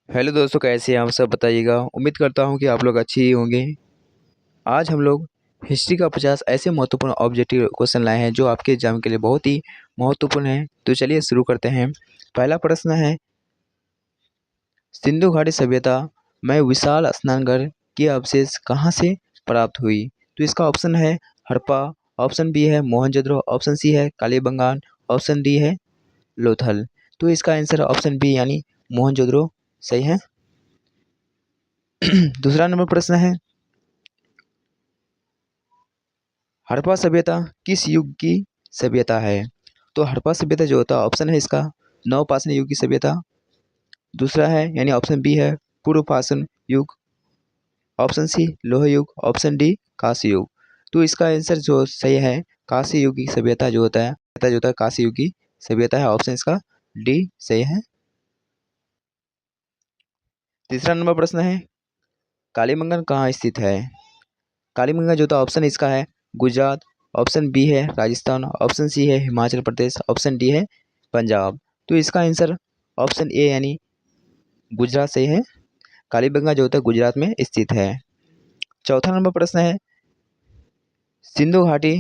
Hello दोस्तों, कैसे हैं आप सब? बताइएगा। उम्मीद करता हूँ कि आप लोग अच्छे ही होंगे। आज हम लोग हिस्ट्री का 50 ऐसे महत्वपूर्ण ऑब्जेक्टिव क्वेश्चन लाए हैं जो आपके एग्जाम के लिए बहुत ही महत्वपूर्ण है। तो चलिए शुरू करते हैं। पहला प्रश्न है, सिंधु घाटी सभ्यता में विशाल स्नानघर के अवशेष कहाँ से प्राप्त हुई? तो इसका ऑप्शन है हड़प्पा, ऑप्शन बी है मोहनजोदड़ो, ऑप्शन सी है कालीबंगान, ऑप्शन डी है लोथल। तो इसका आंसर ऑप्शन बी यानी मोहनजोदड़ो सही है। दूसरा नंबर प्रश्न है, हड़प्पा सभ्यता किस युग की सभ्यता है? तो हड़प्पा सभ्यता जो होता है ऑप्शन है इसका नवपाषाण युग की सभ्यता। दूसरा है यानी ऑप्शन बी है पूर्व पाषाण युग, ऑप्शन सी लोह युग, ऑप्शन डी कांस्य युग। तो इसका आंसर जो सही है कांस्य युग की सभ्यता जो होता है कांस्य युग की सभ्यता है। ऑप्शन इसका डी सही है। तीसरा नंबर प्रश्न है, कालीबंगन कहाँ स्थित है? कालीबंगन जो होता है ऑप्शन इसका है गुजरात, ऑप्शन बी है राजस्थान, ऑप्शन सी है हिमाचल प्रदेश, ऑप्शन डी है पंजाब। तो इसका आंसर ऑप्शन ए यानी गुजरात सही है। कालीबंगा जो होता है गुजरात में स्थित है। चौथा नंबर प्रश्न है, सिंधु घाटी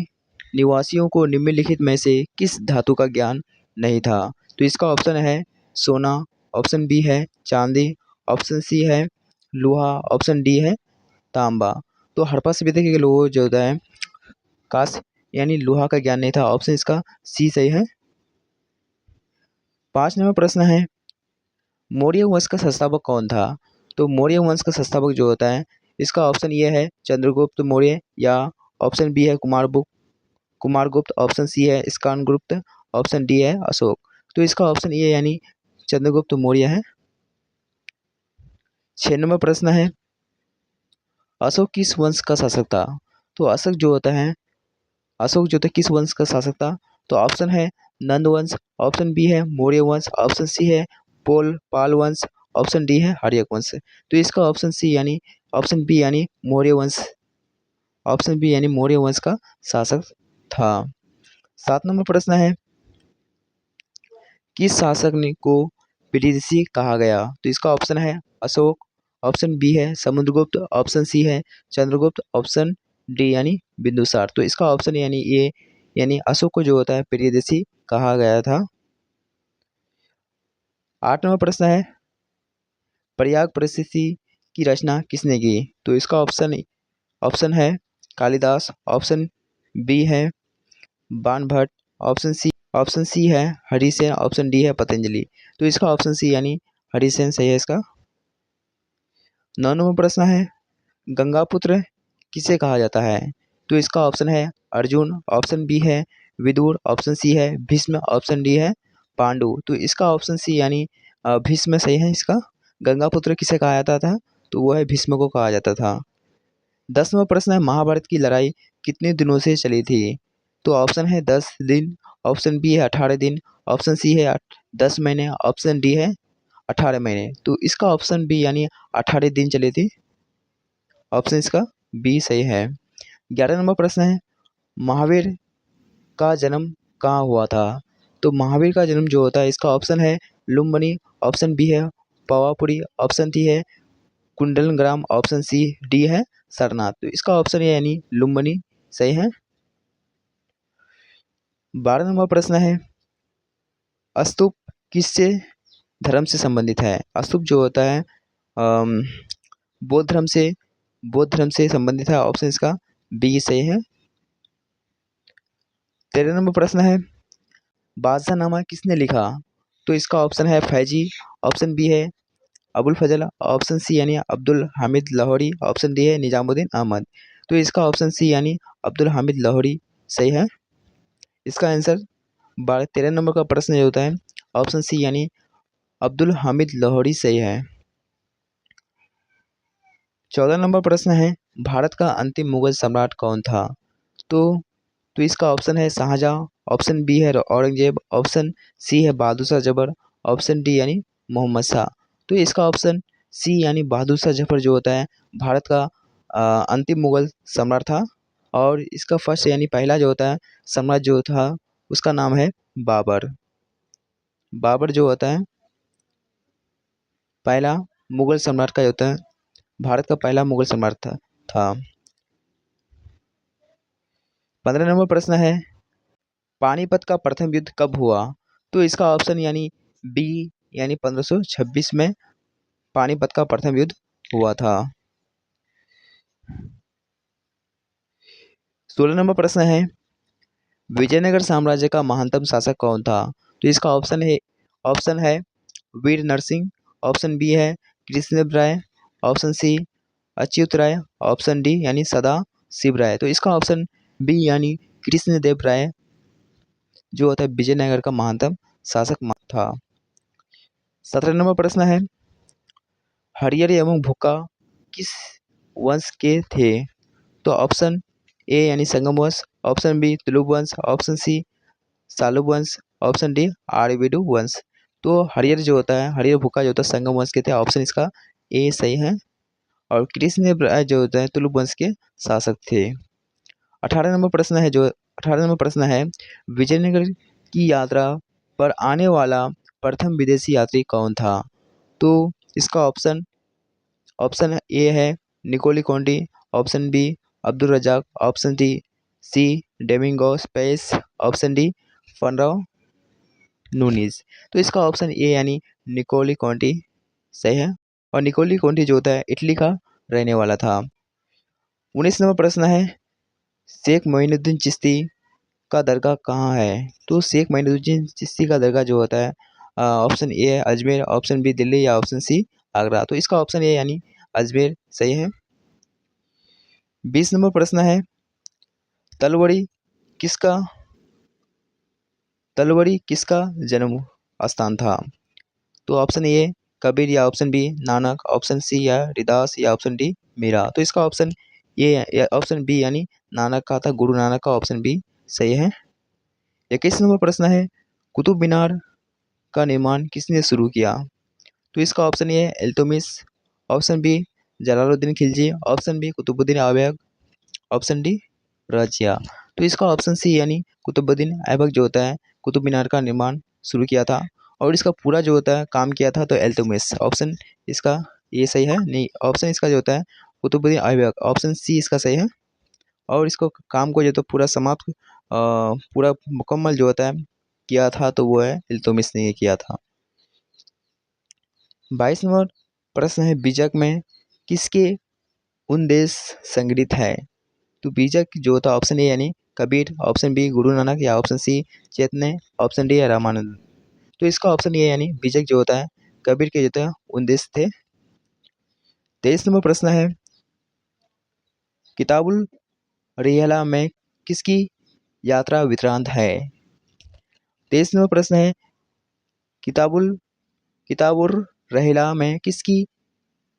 निवासियों को निम्नलिखित में से किस धातु का ज्ञान नहीं था? तो इसका ऑप्शन है सोना, ऑप्शन बी है चांदी, ऑप्शन सी है लोहा, ऑप्शन डी है तांबा। तो हड़प्पा सभ्यता के लोगों जो होता है कांस्य यानी लोहा का ज्ञान नहीं था। ऑप्शन इसका सी सही है। 5 नंबर प्रश्न है, मौर्य वंश का संस्थापक कौन था? तो मौर्य वंश का संस्थापक जो होता है इसका ऑप्शन ये है चंद्रगुप्त मौर्य, या ऑप्शन बी है कुमारगुप्त, ऑप्शन सी है स्कंदगुप्त, ऑप्शन डी है अशोक। तो इसका ऑप्शन ए यानी चंद्रगुप्त मौर्य है। 6 नंबर प्रश्न है, अशोक किस वंश का शासक था? तो अशोक जो था किस वंश का शासक था? तो ऑप्शन है नंद वंश, ऑप्शन बी है मौर्य वंश, ऑप्शन सी है पाल वंश, ऑप्शन डी है हर्यक वंश। तो इसका ऑप्शन बी यानी मौर्य वंश, ऑप्शन बी यानी मौर्य वंश का शासक था। 7 नंबर प्रश्न है, किस शासक ने को प्रियदर्शी कहा गया? तो इसका ऑप्शन है अशोक, ऑप्शन बी है समुद्रगुप्त, ऑप्शन सी है चंद्रगुप्त, ऑप्शन डी यानी बिंदुसार। तो इसका ऑप्शन यानी ए यानी अशोक को जो होता है प्रियदर्शी कहा गया था। 8 नंबर प्रश्न है, प्रयाग प्रसिद्धि की रचना किसने की? तो इसका ऑप्शन है कालिदास, ऑप्शन बी है बाणभट्ट, ऑप्शन सी है हरिसेन, ऑप्शन डी है पतंजलि। तो इसका ऑप्शन सी यानी हरिसेन सही है इसका। 9 नंबर प्रश्न है, गंगापुत्र किसे कहा जाता है? तो इसका ऑप्शन है अर्जुन, ऑप्शन बी है विदुर, ऑप्शन सी है भीष्म, ऑप्शन डी है पांडु। तो इसका ऑप्शन सी यानी भीष्म सही है इसका। गंगापुत्र किसे कहा जाता था? तो वो है भीष्म को कहा जाता था। 10वां प्रश्न है, महाभारत की लड़ाई कितने दिनों से चली थी? तो ऑप्शन है 10 दिन, ऑप्शन बी है 18 दिन, ऑप्शन सी है 10 महीने, ऑप्शन डी है 18 महीने। तो इसका ऑप्शन बी यानी 18 दिन चले थे। ऑप्शन इसका बी सही है। 11 नंबर प्रश्न है, महावीर का जन्म कहाँ हुआ था? तो महावीर का जन्म जो होता है इसका ऑप्शन है लुम्बिनी, ऑप्शन बी है पावापुरी, ऑप्शन सी है कुंडलग्राम, ऑप्शन सी डी है सरनाथ। तो इसका ऑप्शन है यानी लुम्बिनी सही है। 12 नंबर प्रश्न है, स्तूप किससे धर्म से संबंधित है? स्तूप जो होता है अम, बौद्ध धर्म से संबंधित है। ऑप्शन इसका बी सही है। 13 नंबर प्रश्न है, बादशाहनामा किसने लिखा? तो इसका ऑप्शन है फैजी, ऑप्शन बी है अबुल फजल, ऑप्शन सी यानी अब्दुल हामिद लाहौरी, ऑप्शन डी है निजामुद्दीन अहमद। तो इसका ऑप्शन सी यानी अब्दुल हामिद लाहौरी सही है। इसका आंसर 13 नंबर का प्रश्न जो होता है ऑप्शन सी यानी अब्दुल हामिद लाहौरी सही है। 14 नंबर प्रश्न है, भारत का अंतिम मुगल सम्राट कौन था? तो इसका ऑप्शन है शाहजहां, ऑप्शन बी है औरंगजेब, ऑप्शन सी है बहादुर शाह जफर, ऑप्शन डी यानी मोहम्मद शाह। तो इसका ऑप्शन सी यानी बहादुर शाह जफर जो होता है भारत का अंतिम मुगल सम्राट था। और इसका फर्स्ट यानी पहला जो होता है सम्राट जो था उसका नाम है बाबर। बाबर जो होता है पहला मुगल सम्राट का होता है, भारत का पहला मुगल सम्राट था। 15 नंबर प्रश्न है, पानीपत का प्रथम युद्ध कब हुआ? तो इसका ऑप्शन यानी बी यानी 1526 में पानीपत का प्रथम युद्ध हुआ था। 16 नंबर प्रश्न है, विजयनगर साम्राज्य का महानतम शासक कौन था? तो इसका ऑप्शन है वीर नरसिंह, ऑप्शन बी है कृष्णदेव राय, ऑप्शन सी अच्युत राय, ऑप्शन डी यानी सदा शिव राय। तो इसका ऑप्शन बी यानी कृष्णदेव राय जो होता है विजयनगर का महानतम शासक था। 17 नंबर प्रश्न है, हरियर एवं भुक्का किस वंश के थे? तो ऑप्शन ए यानी संगम वंश, ऑप्शन बी तुलुक वंश, ऑप्शन सी सालुब वंश, ऑप्शन डी आर्यभट्ट वंश। तो हरियर जो होता है, हरियर भुक्का जो होता है संगम वंश के थे, ऑप्शन इसका ए सही है। और कृष्णदेव राय जो होता है तुलुक वंश के शासक थे। 18 नंबर प्रश्न है, विजयनगर की यात्रा पर आने वाला प्रथम विदेशी यात्री कौन था? तो इसका ऑप्शन ए है Nicolo Conti, option B Abdul Razzak, option C Domingo Paes, option D फनराव नूनीज। तो इसका ऑप्शन ए यानी निकोली कॉन्टी सही है। और निकोली कॉन्टी जो होता है इटली का रहने वाला था। 19 नंबर प्रश्न है, शेख मोइनुद्दीन चिश्ती का दरगाह कहाँ है? तो शेख मोइनुद्दीन चिश्ती का दरगाह जो होता है ऑप्शन ए है अजमेर, ऑप्शन बी दिल्ली या ऑप्शन सी आगरा। तो इसका ऑप्शन ए यानी अजमेर सही है। 20 नंबर प्रश्न है, तलवड़ी किसका जन्म स्थान था? तो ऑप्शन ए कबीर या option B Nanak, option C या हरिदास या ऑप्शन डी मीरा। तो इसका ऑप्शन ए ऑप्शन बी यानी नानक का था, गुरु नानक का, ऑप्शन बी सही है। 21 नंबर प्रश्न है, कुतुब मीनार का निर्माण किसने शुरू किया? तो इसका option A Iltutmish, option B Jalaluddin Khilji, option B Qutbuddin Aibak, option D Razia. तो इसका ऑप्शन सी यानी कुतुबुद्दीन ऐबक जो होता है कुतुब मीनार का निर्माण शुरू किया था। और इसका पूरा जो होता है काम किया था तो इल्तुतमिश, ऑप्शन इसका ये सही है। नहीं, ऑप्शन इसका जो होता है कुतुबुद्दीन ऐबक, ऑप्शन सी इसका सही है। और इसको काम को जो तो पूरा समाप्त पूरा मुकम्मल जो होता है किया था तो वो है इल्तुतमिश ने किया था। 22 नंबर प्रश्न है, बीजक में किसके उपदेश संग्रहित है? तो बीजक जो होता है ऑप्शन ए यानी कबीर, ऑप्शन बी गुरु नानक या ऑप्शन सी चैतन्य, ऑप्शन डी रामानंद। तो इसका ऑप्शन ए यानी बीजक जो होता है कबीर के जो होता है उपदेश थे। 23 नंबर प्रश्न है, किताबुल रिहला में किसकी यात्रा वृत्तांत है? 23 नंबर प्रश्न है, किताबुल रहिला में किसकी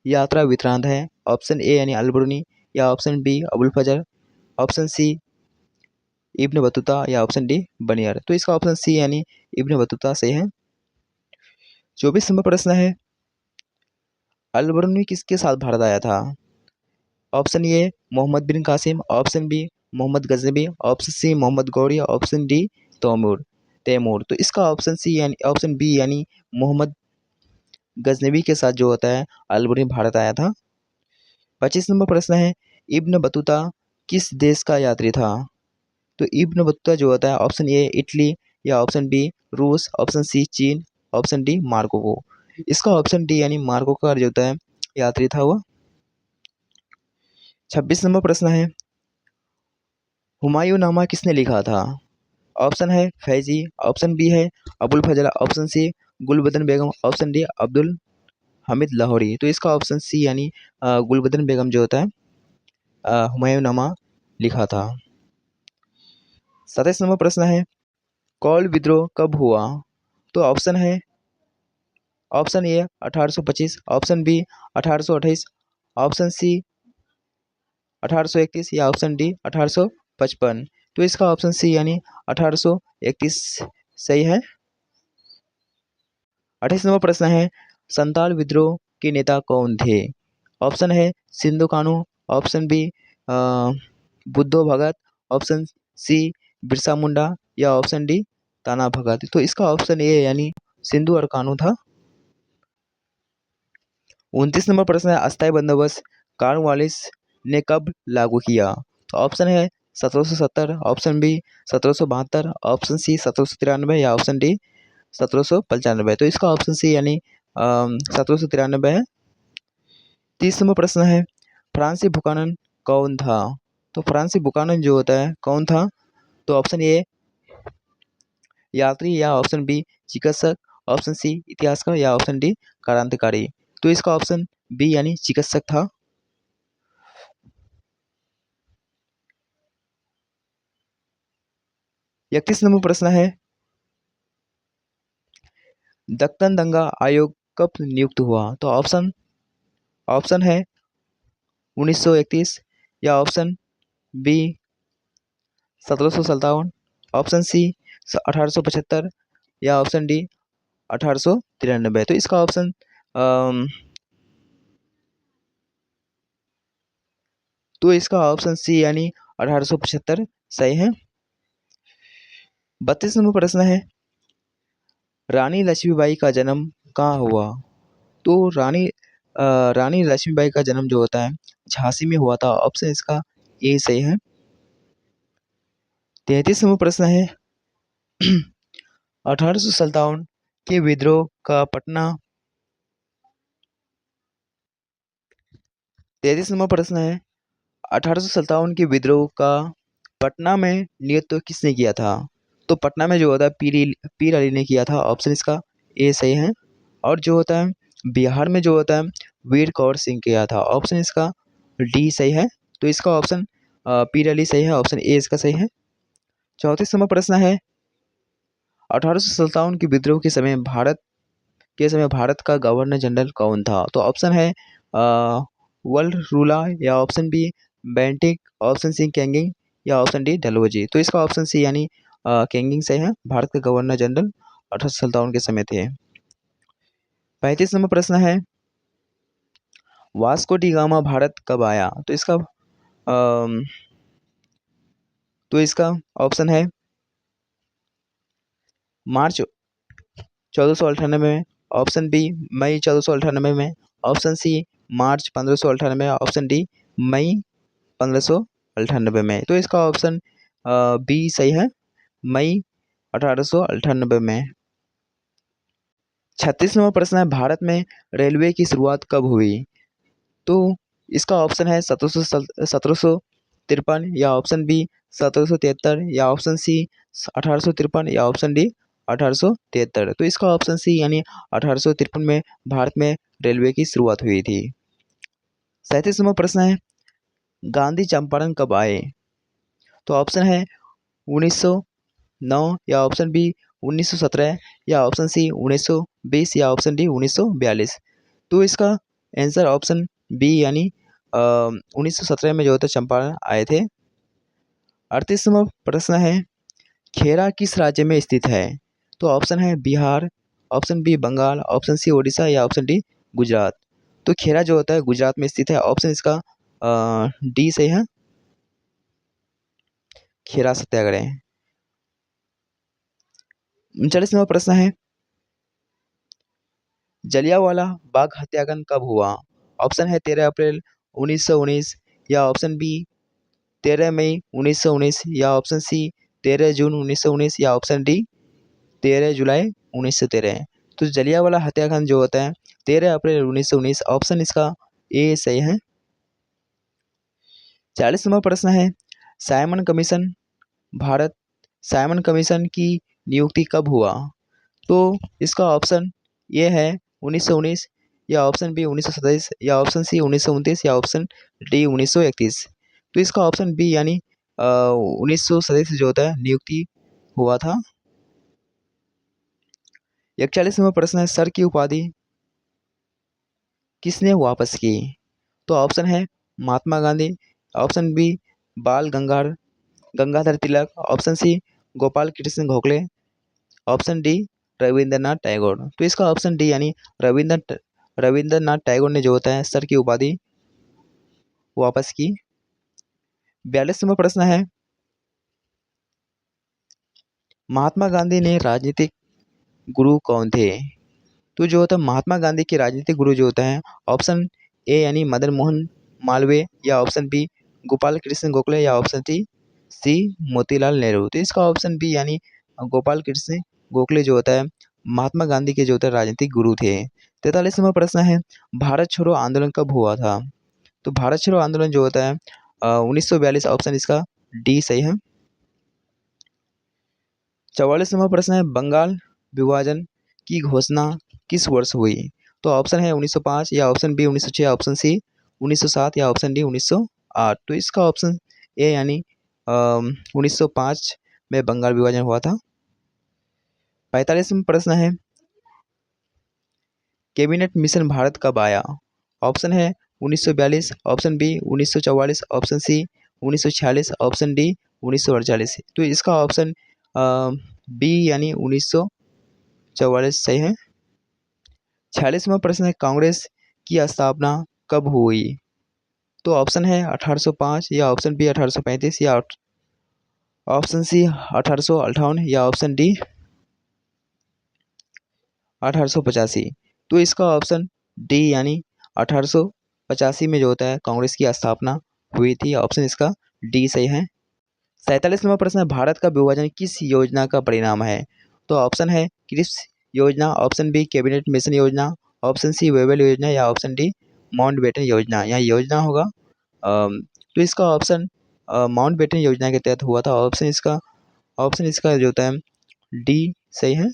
यात्रा वृत्तांत है? ऑप्शन ए यानी अलबरूनी या ऑप्शन बी अबुल फजर, ऑप्शन सी इब्न बतूता या ऑप्शन डी बनियर। तो इसका ऑप्शन सी यानी इब्न बतूता सही है। 24 नंबर प्रश्न है, अलबरूनी किसके साथ भारत आया था? Option A Mohammad bin Qasim, option B Mohammad Ghaznavi, option C Mohammad Ghori, option D Taimur. तो इसका ऑप्शन बी यानी मोहम्मद गजनबी के साथ जो होता है अलबरूनी भारत आया था। 25 नंबर प्रश्न है, इब्न बतूता किस देश का यात्री था? तो इब्न बतूता जो होता है ऑप्शन ए इटली या ऑप्शन बी रूस, ऑप्शन सी चीन, ऑप्शन डी मार्को। इसका ऑप्शन डी यानी मार्को का जो होता है यात्री था वो। 26 नंबर प्रश्न है, हुमायूं नामा किसने लिखा था? ऑप्शन है फैजी, ऑप्शन बी है अबुल फजल, ऑप्शन सी गुलबदन बेगम, ऑप्शन डी अब्दुल हमीद लाहौरी। तो इसका ऑप्शन सी यानी गुलबदन बेगम जो होता है हुमायूं नामा लिखा था। 27 नंबर प्रश्न है, कौल विद्रोह कब हुआ? तो ऑप्शन है option A 1825, option B 1828, option C 1831 या ऑप्शन डी 1855। तो इसका ऑप्शन सी यानी 1831 सही है। 28 नंबर प्रश्न है, संताल विद्रोह के नेता कौन थे? ऑप्शन है सिंधु कानू, ऑप्शन बी बुद्धो भगत, ऑप्शन सी बिरसा मुंडा या ऑप्शन डी ताना भगत। तो इसका ऑप्शन ए यानी सिंधु और कानू था। 29 नंबर प्रश्न है, अस्थायी बंदोबस्त कॉर्नवालिस ने कब लागू किया? तो ऑप्शन है 1770, ऑप्शन बी 1772, ऑप्शन सी 1793 या ऑप्शन डी 1795। तो इसका ऑप्शन सी यानी 1793 है। 30 नंबर प्रश्न है, फ्रांसीसी बुकानन कौन था? तो फ्रांसीसी बुकानन जो होता है कौन था? तो ऑप्शन ए यात्री या ऑप्शन बी चिकित्सक, ऑप्शन सी इतिहासकार या ऑप्शन डी क्रांतिकारी। तो इसका ऑप्शन बी यानी चिकित्सक था। 31 नंबर प्रश्न है, दक्कन दंगा आयोग कब नियुक्त हुआ? तो ऑप्शन है 1931 या ऑप्शन बी 1757, ऑप्शन सी 1875 या ऑप्शन डी 1893। तो इसका ऑप्शन सी यानी 1875 सही है। 32 नंबर प्रश्न है, रानी लक्ष्मीबाई का जन्म कहाँ हुआ? तो रानी लक्ष्मीबाई का जन्म जो होता है झांसी में हुआ था। ऑप्शन इसका ए सही है। 33 नंबर प्रश्न है, 1857 के विद्रोह का पटना 33 नंबर प्रश्न है, 1857 के विद्रोह का पटना में नेतृत्व किसने किया था? तो पटना में जो होता है पीर अली ने किया था। ऑप्शन इसका ए सही है। और जो होता है बिहार में जो होता है वीर कौर सिंह किया था। ऑप्शन इसका डी सही है। तो इसका ऑप्शन पीर अली सही है, ऑप्शन ए इसका सही है। 34 नंबर प्रश्न है, 1857 के विद्रोह के समय भारत का गवर्नर जनरल कौन था? तो ऑप्शन है वर्ल्ड रूला या option B Bentinck, option C Canning या ऑप्शन डी डलहौजी। तो इसका ऑप्शन सी यानी कैंगिंग सही है। भारत के गवर्नर जनरल 1857 के समय थे। 35 नंबर प्रश्न है, वास्को डी गामा भारत कब आया? तो इसका ऑप्शन है मार्च 1498 में, ऑप्शन बी मई 1498 में, ऑप्शन सी मार्च 1598, ऑप्शन डी मई 1598 में। तो इसका ऑप्शन बी सही है, मई 1898 में। 36 नंबर प्रश्न है, भारत में रेलवे की शुरुआत कब हुई? तो इसका ऑप्शन है 1753 या ऑप्शन बी 1773 या ऑप्शन सी 1853 या ऑप्शन डी 1873। तो इसका ऑप्शन सी यानी 1853 में भारत में रेलवे की शुरुआत हुई थी। 37 नंबर प्रश्न है, गांधी चंपारण कब आए? तो ऑप्शन है 1909 या ऑप्शन बी 1917 या ऑप्शन सी 1920 या ऑप्शन डी 1942। तो इसका आंसर ऑप्शन बी यानी 1917 में जो होता चंपारण आए थे। 38 नंबर प्रश्न है, खेरा किस राज्य में स्थित है? तो ऑप्शन है Bihar, option B Bengal, option C Orissa या ऑप्शन डी गुजरात। तो खेरा जो होता है गुजरात में स्थित है। ऑप्शन इसका डी सही है, खेरा सत्याग्रह। 39 नंबर प्रश्न है, जलियांवाला बाग हत्याकांड कब हुआ? ऑप्शन है 13 अप्रैल 1919 या ऑप्शन बी 13 मई 1919 या ऑप्शन सी 13 जून 1919 या ऑप्शन डी 13 जुलाई 1913। तो जलियांवाला हत्याकांड जो होता है 13 अप्रैल 1919। ऑप्शन इसका ए सही है। 40 नंबर प्रश्न है, Simon commission Bharat Simon commission की नियुक्ति कब हुआ? तो इसका ऑप्शन ये है 1919 या ऑप्शन बी 1927 या ऑप्शन सी 1929 या ऑप्शन डी 1931। तो इसका ऑप्शन बी यानी 1927 जो होता है नियुक्ति हुआ था। 41 नंबर प्रश्न है, सर की उपाधि किसने वापस की? तो ऑप्शन है Mahatma Gandhi, option B Bal Gangadhar Tilak, option C Gopal Krishna Gokhale, option D Rabindranath Tagore. तो इसका ऑप्शन डी यानी रविंद्रनाथ टैगोर ने जो होता है सर की उपाधि वापस की। 42 नंबर प्रश्न है, महात्मा गांधी ने राजनीतिक गुरु कौन थे? तो जो होता है महात्मा गांधी के राजनीतिक गुरु जो होता है, ऑप्शन ए यानी मदन मोहन मालवीय, या ऑप्शन बी गोपाल कृष्ण गोखले, या ऑप्शन सी मोतीलाल नेहरू। तो इसका ऑप्शन बी यानी गोपाल कृष्ण गोखले जो होता है महात्मा गांधी के जो होता है राजनीतिक गुरु थे। 43वां प्रश्न है, भारत छोड़ो आंदोलन कब हुआ था? तो भारत छोड़ो आंदोलन जो होता है 1942, ऑप्शन इसका डी सही है। 44वां प्रश्न है, बंगाल विभाजन की घोषणा किस वर्ष हुई? तो ऑप्शन है 1905, या ऑप्शन बी 1906, ऑप्शन सी 1907, या ऑप्शन डी 1908। तो इसका ऑप्शन ए यानी 1905 में बंगाल विभाजन हुआ था। 45वां प्रश्न है, कैबिनेट मिशन भारत कब आया? ऑप्शन है 1942, option B 1944, option C 1946, option D 1948। तो इसका ऑप्शन बी यानी 1944 सही है। 46वां प्रश्न है, कांग्रेस की स्थापना कब हुई? तो ऑप्शन है 1805, या ऑप्शन बी 1835, या ऑप्शन सी 1858, या ऑप्शन डी 1885। तो इसका ऑप्शन डी यानी 1885 में जो होता है कांग्रेस की स्थापना हुई थी। ऑप्शन इसका डी सही है। 47वां प्रश्न है, भारत का विभाजन किस योजना का परिणाम है? तो ऑप्शन है क्रिप्स योजना, ऑप्शन बी कैबिनेट मिशन योजना, ऑप्शन सी वेबल योजना, या ऑप्शन डी माउंटबेटन योजना। यहाँ योजना होगा तो इसका ऑप्शन माउंटबेटन योजना के तहत हुआ था। ऑप्शन इसका जो होता है डी सही है।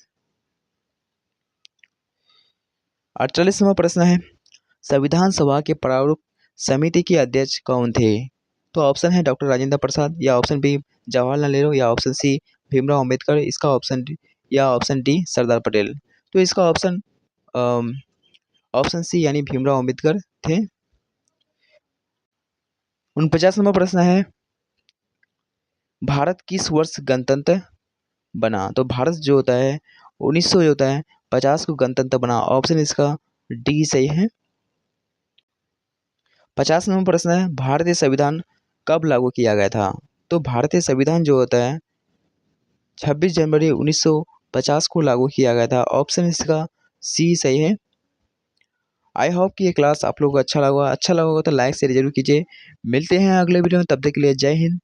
48वां प्रश्न है, संविधान सभा के प्रारूप समिति के अध्यक्ष कौन थे? तो ऑप्शन है डॉक्टर राजेंद्र प्रसाद, या ऑप्शन बी जवाहरलाल नेहरू, या ऑप्शन सी भीमराव अंबेडकर, इसका ऑप्शन डी, या ऑप्शन डी सरदार पटेल। तो इसका ऑप्शन सी यानी भीमराव अंबेडकर थे। 49वां प्रश्न है, भारत किस वर्ष गणतंत्र बना? तो भारत जो होता है 1900 जो होता है 50 को गणतंत्र बना। ऑप्शन इसका डी सही है। 50वां प्रश्न है, भारतीय संविधान कब लागू किया गया था? तो भारतीय संविधान जो होता है 26 जनवरी 1950 को लागू किया गया था। ऑप्शन इसका सी सही है। आई होप कि ये क्लास आप लोगों को अच्छा लगा होगा तो लाइक शेयर जरूर कीजिए। मिलते हैं अगले वीडियो में, तब तक के लिए जय हिंद।